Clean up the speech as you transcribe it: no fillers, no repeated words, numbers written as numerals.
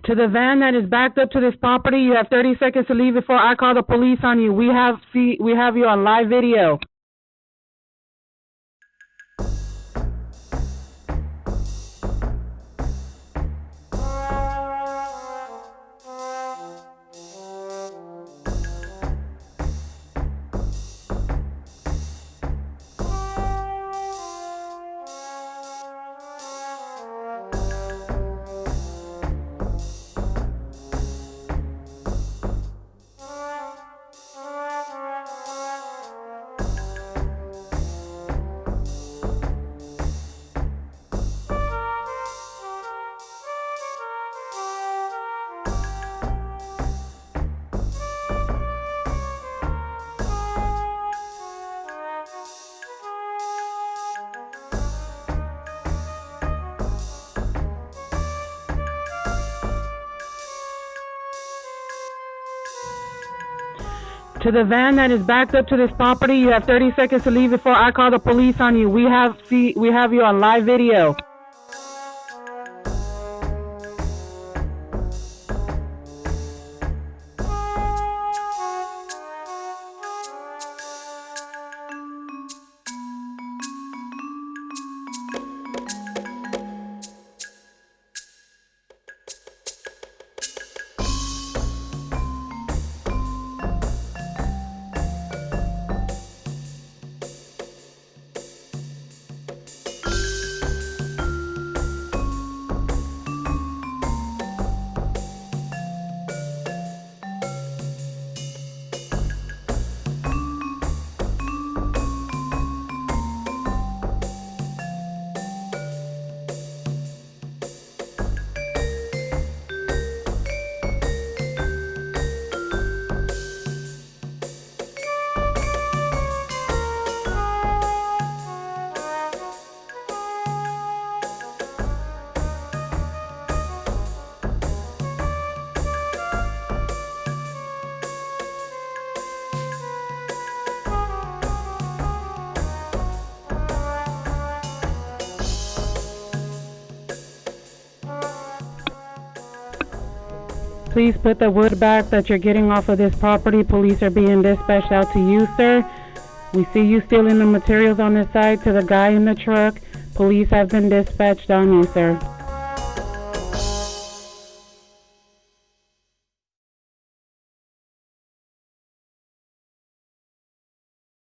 To the van that is backed up to this property, you have 30 seconds to leave before I call the police on you. We have you on live video. To the van that is backed up to this property, you have 30 seconds to leave before I call the police on you. We have you on live video. Please put the wood back that you're getting off of this property. Police are being dispatched out to you, sir. We see you stealing the materials on this side to the guy in the truck. Police have been dispatched on you, sir.